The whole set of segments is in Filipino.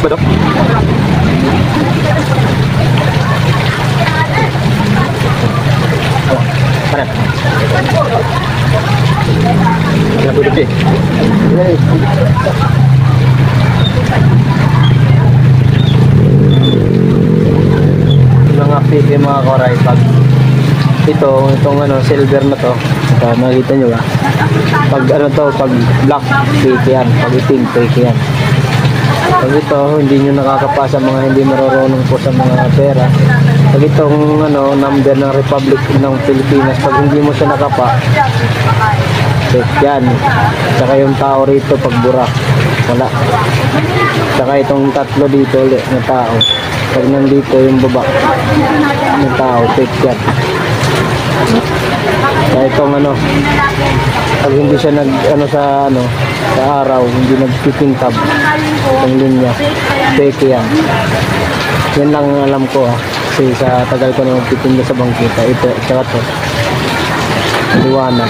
Ba daw? Mana? Yang duduk sih. Mga active mga koray pag itong ano silver na to, nakita nyo ba? Pag ano to, pag black fake yan, pag itim fake yan. Pag ito hindi nyo nakakapasa, mga hindi marunong po sa mga pera. Pag itong ano number ng Republic ng Pilipinas, pag hindi mo siya nakapa, fake yan. Saka yung tao rito pag burak, wala. Saka itong tatlo dito ulit na tao, pag nandito yung baba ng tao, fake yan. Kaya itong ano, pag hindi siya nag ano sa araw, hindi nagpikintab ng linya, fake yan. Yan lang alam ko kasi sa tagal ko na magtitinda sa bangkita, ito tsaka to liwanag.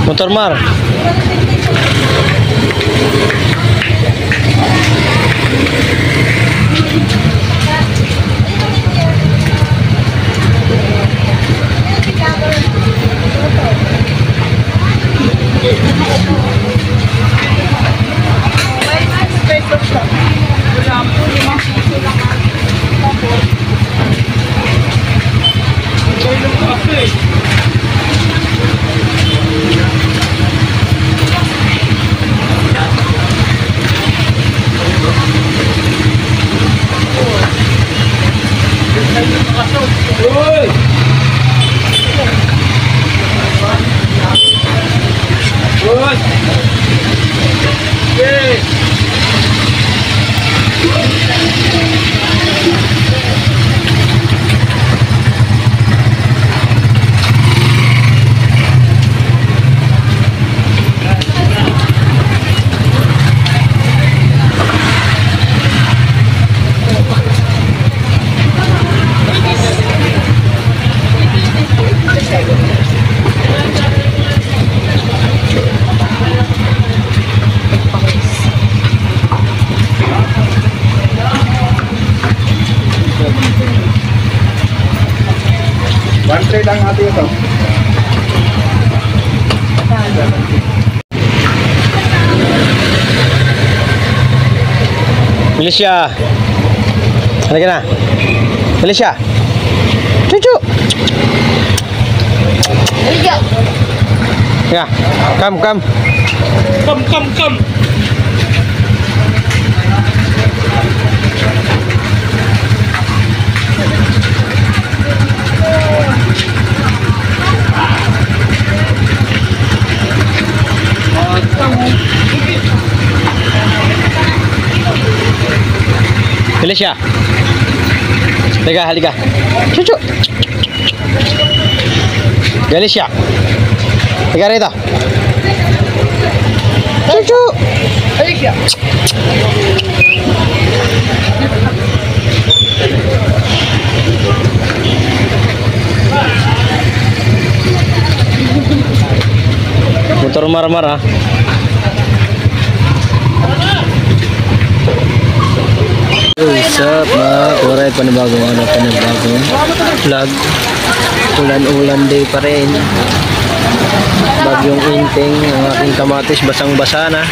Motor Mar. One lang natin ito. Malaysia. Halika na. Malaysia. Cucu. Malaysia. Ya, come. Come. Malaysia. Halika. Cucu. Malaysia. Halika rito. Cucu. Malaysia. Motor marah-marah. What's up mga kuray, panibagong vlog. Ulan-ulan day pa rin. Bagyong inting, ang aking kamatis basang-basa na.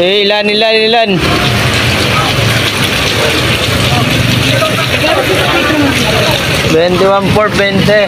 Eh, ilan. 21 por 20.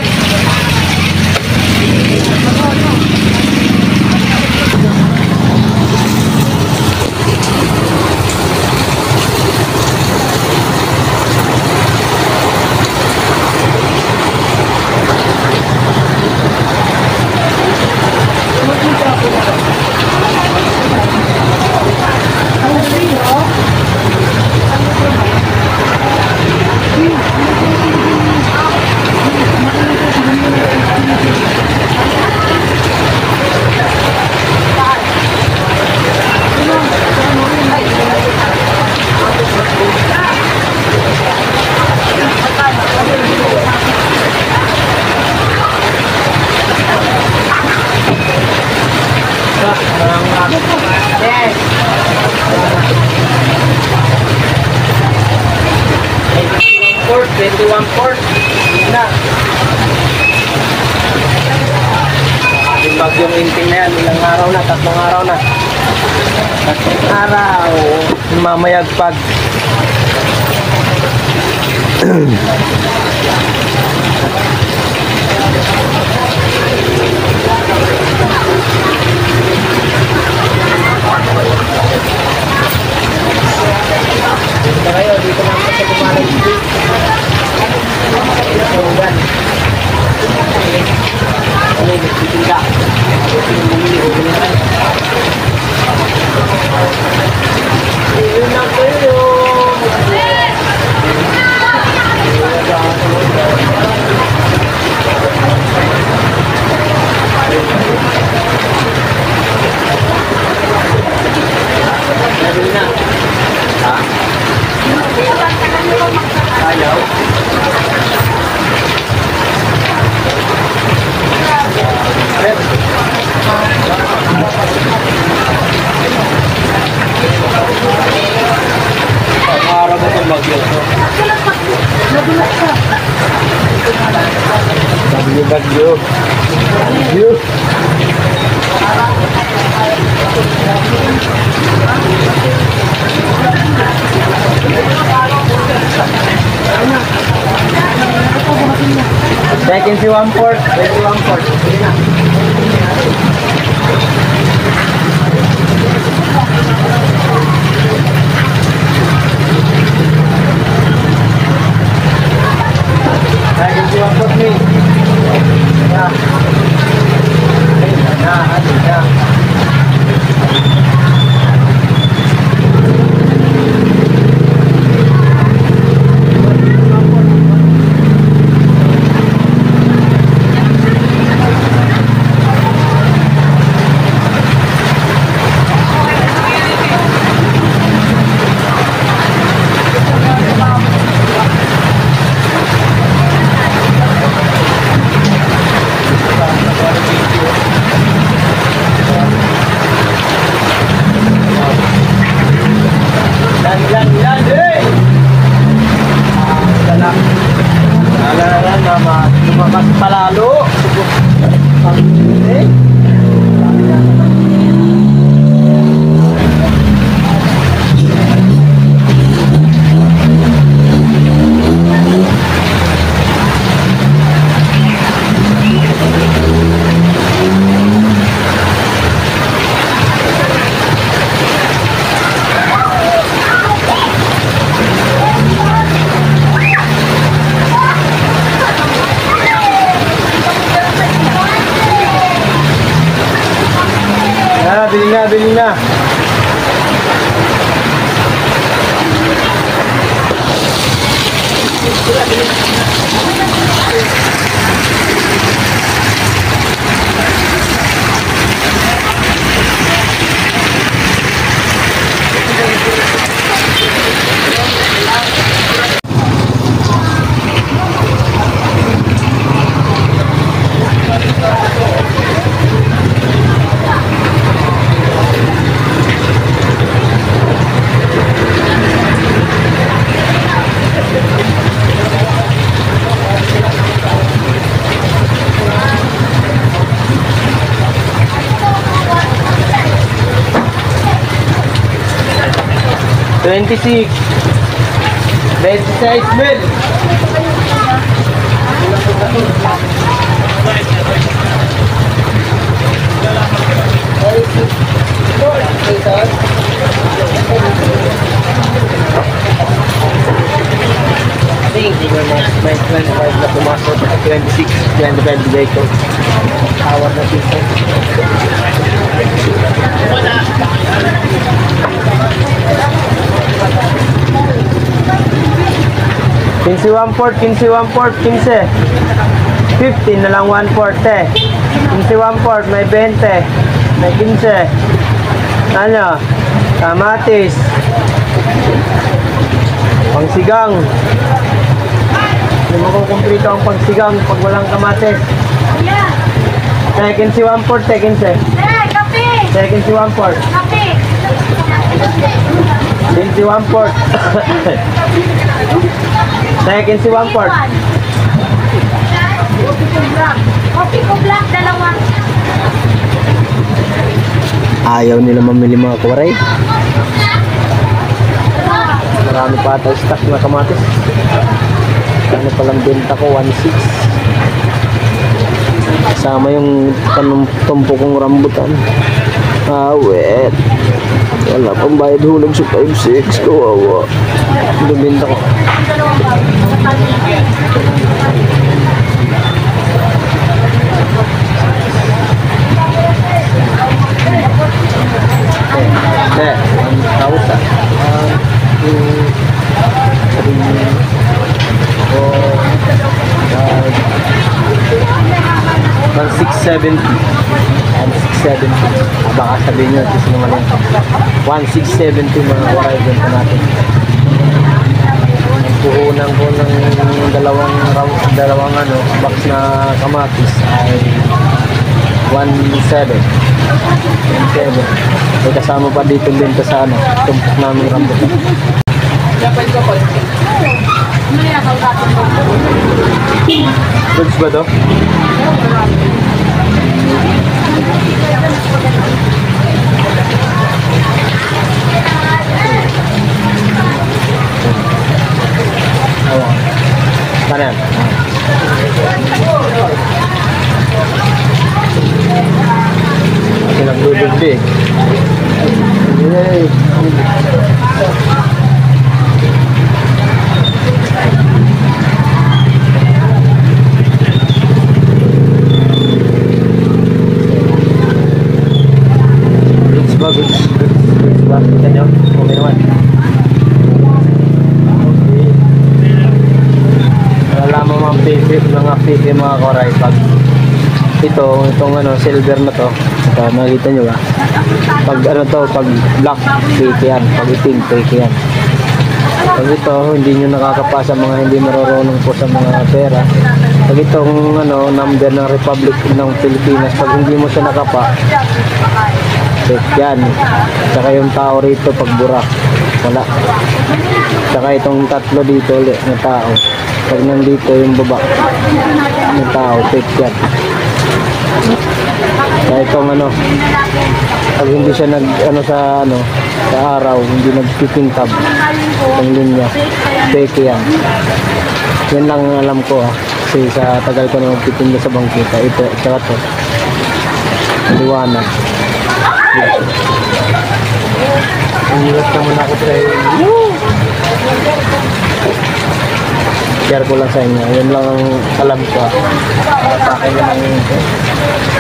Yes. 21 port. Na. Yung bagyong inting na yan, ilang araw na, 3 araw na. 3 araw. Mamayagpag. Dito kayo, dito naman sa Kumalag Street. Tugan. Ano yung nagtitinda? Yung bumili ko naman. Yun na kayo. Sabi na. Ha? Ayaw? Pangarap mo itong bagyo. Nagulat ka. Bagyo. Bagyo. Second si 1 port. Second 1 port. Sige na. Second si 1 port ni. Ya. Ya. Lumakas palalo. Bili na. $26 mil. Tumasok sa 26, 25 day ko. Awat na dito. 15 1/4, 15 1/4, 15. 15 na lang 1/4 eh. 15 1/4, may 20. May 15. Ano? Kamatis. Pangsigang. Hindi mo kung kumplito ang pangsigang pag walang kamatis. Second si 1/4, second si. Kape! Second si 1/4. Kape! Second si 1/4. Second si 1/4. Kopi ko black, dalawa. Ayaw nila mamili mga kuwaray. Marami pa ata stock na kamatis. Ano palang benta ko, 1.6. Kasama yung tumpo kong rambutan. Awet. Wala pang bayad hulog sa 5.6. Kawawa. Ito benta ko. Eh, 1,000. 1, 2, 3, 4, 5, 1,670. 1,670. Baka sabihin nyo, ito naman yun. 1,670 mga kawaray ko natin. Puhunan ko ng dalawang box na kamatis ay 1,700. 1,700. May kasama pa dito benta sa tumpok namin rambutan. Goods ba to? Sana yan? Kasi naglulugdi eh. Yay! Goods ba? Goods ba? Kita nyo? Okay naman. Nalalaman mga pipi mga koray pag itong silver na to. Ito, nakita nyo ba? Pag pag black, pipi yan. Pag itim, pipi yan. Pag ito, hindi nyo nakakapasa mga hindi marunong po sa mga pera. Pag itong number ng Republic ng Pilipinas, pag hindi mo siya nakapa, check yan. Saka yung tao rito pag burak, wala. Saka itong tatlo dito ulit na tao. Pag nandito yung baba ng tao, check yan. Kaya itong pag hindi siya sa araw, hindi nagtitingkab ang linya, peke yan. Yan lang ang alam ko kasi sa tagal ko na magtitinda sa bangkita. Ito, tsaka to liwanag. Iwas naman ako tayo. Share ko lang sa inyo. Yan lang ang alam ko. Sa akin lang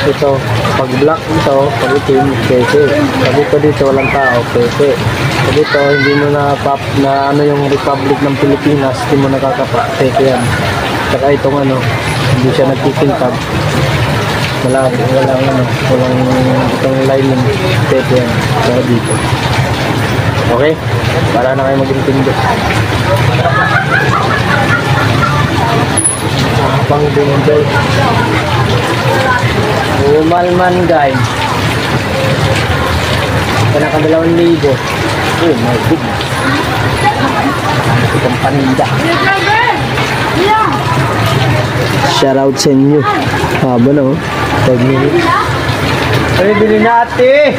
ito. Pag black ito, pag itim, peke. Pag ito dito walang tao, peke. Pag ito hindi mo na yung Republic ng Pilipinas, hindi mo nakakapa, peke yan. Saka itong hindi siya nagtitingkab. Walang itong lining, peke yan. Saka dito. Okay? Para na kayo mag-intindi. Pang dinunday. Umalman guys. Kanaka 2,000. Oh my goodness. Itong paninda. Shout out sa inyo. Haba na 5 minutes. Ay, bili natin.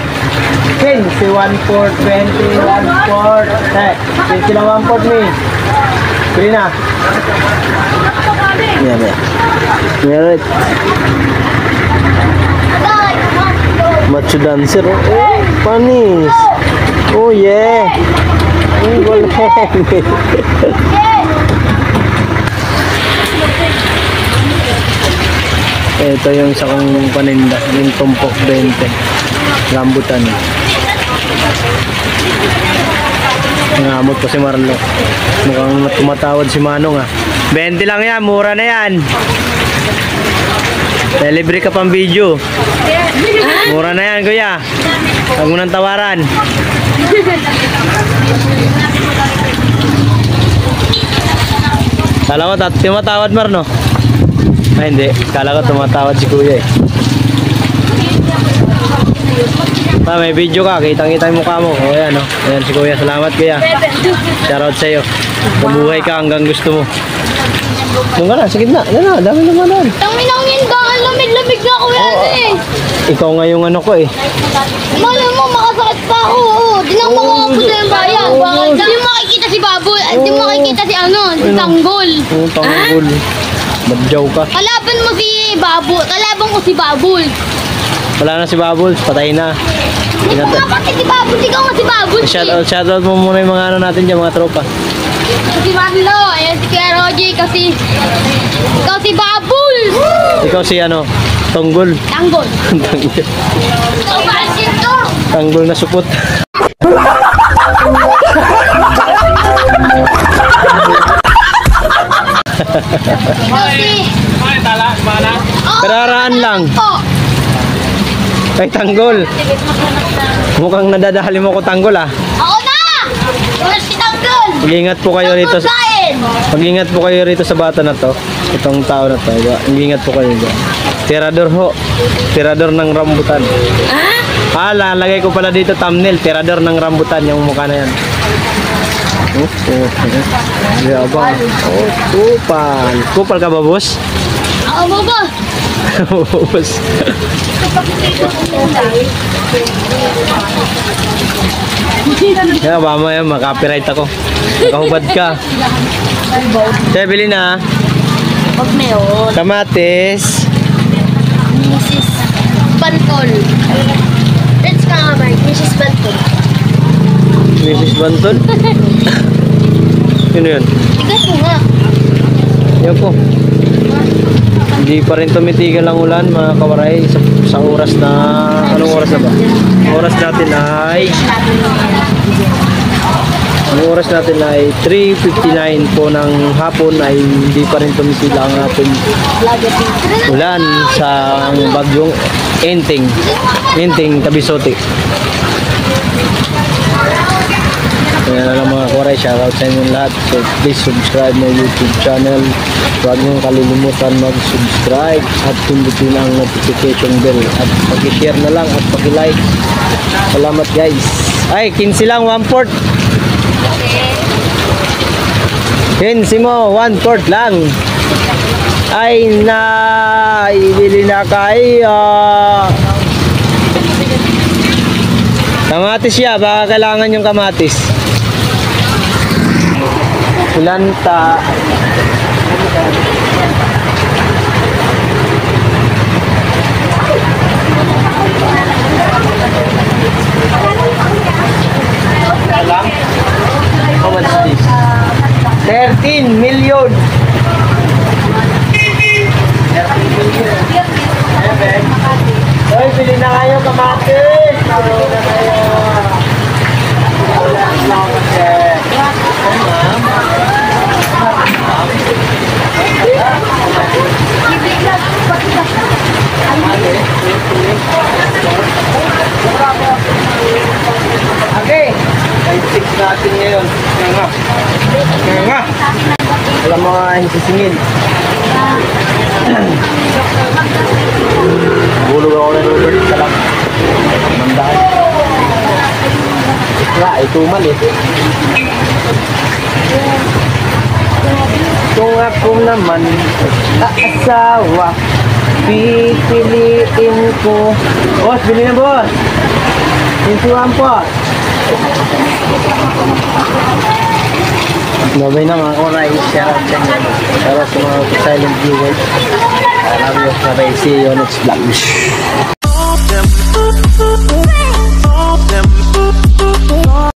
15, 1/4, 20, 1/4. Eh, 15 lang 1/4 ni. Bili na. Yeah. Meron. Macho dancer. Oh, panis. Oh, yeah. Goleng. ito yung isa kong paninda, yung tumpok 20. Rambutan. Nangamot ko si Marlo. Mukhang tumatawad si Manong ah. 20 lang yan, mura na yan. Libre ka pang video. Mura na yan kuya. Huwag mo nang tawaran. Kala ko tumatawad Marno. Ay hindi, kala ko tumatawad si kuya eh. May video ka, kitang-kita yung mukha mo. O yan, oh. Ayan si kuya, salamat kuya. Shoutout sa'yo. Mabuhay ka hanggang gusto mo. Doon ka na, sa gitna. Yan na, dami naman doon. Tanginang yan ka, ang lamig-lamig na kuya eh. Ikaw nga yung ano ko eh. Malay mo, makasakit pa ako. Di na makakapunta yung bayan. Di mo makikita si Baboy. Di mo makikita si si Tanggol. Oo, tanggol. Badyaw ka. Kalaban mo si Baboy. Kalaban ko si Baboy. Wala na si Bubbles, patay na. Hindi ko nga pati si Baboy. Ikaw nga si Baboy. Shoutout mo muna yung mga ano natin dyan, mga tropa. Si Marlo, ayan si Kuya Roger kasi ikaw si Baboy. Ikaw si ano, Tanggol. Tanggol. Ikaw ba ito? Tanggol na supot. Ikaw si... Kararaan lang. Kay Tanggol. Mukhang nadadahali mo ko Tanggol ah. Ako na! Wala si Tanggol. Mag-ingat po kayo rito. Kain. Mag-ingat po kayo rito sa bata na to. Itong tao na to. Mag-ingat po kayo dyan. Tirador ho. Tirador ng rambutan. Lalagay ko pala dito thumbnail. Tirador ng rambutan. Yung mukha na yan. Yabang. Oh, kupal. Kupal ka ba, boss? Ako mo ba? Boss. Kaya mamaya makapiright ako. Nakahubad ka. Kaya bili na. Pag meron. Kamatis. Mrs. Bantol. Let's ka nga, Mark. Mrs. Bantol. Mrs. Banton. Sino yun? Tigas mo nga. Yan po. Hindi pa rin tumitigal ang ulan mga kawaray sa oras na... Anong oras na ba? Oras natin ay... Ang oras natin ay 3:59 po ng hapon ay hindi pa rin tumitigil ang ating ulan sa bagyong Enting. Enting, Tabisote. Kaya na lang mga kawaray, shoutout sa inyong lahat. So please subscribe my YouTube channel. Huwag niyong kalilimutan mag-subscribe at pindutin ang notification bell. At pag-share na lang at pag-like. Salamat guys. Ay, 15 lang, 1/4. 15 mo, 1/4 lang. Ay na, ibili na kayo. Kamatis siya, baka kailangan yung kamatis. Kulanta. Alam? How much is this? 13 million. 13 million. Hoy, bili na kayo kamatis. Bili na kayo. Okay. 5-6 natin ngayon. Kaya nga. Alam mo nga sisingin. Bulog ako na Robert. Salam. Mandahan. Wala, ito mali. Kung ako naman asawa, pipiliin ko. Boss, bili na boss. 21 po. Babay na mga koray. Shoutout sa inyo. Shoutout sa mga silent viewers. I love you. See you next vlog.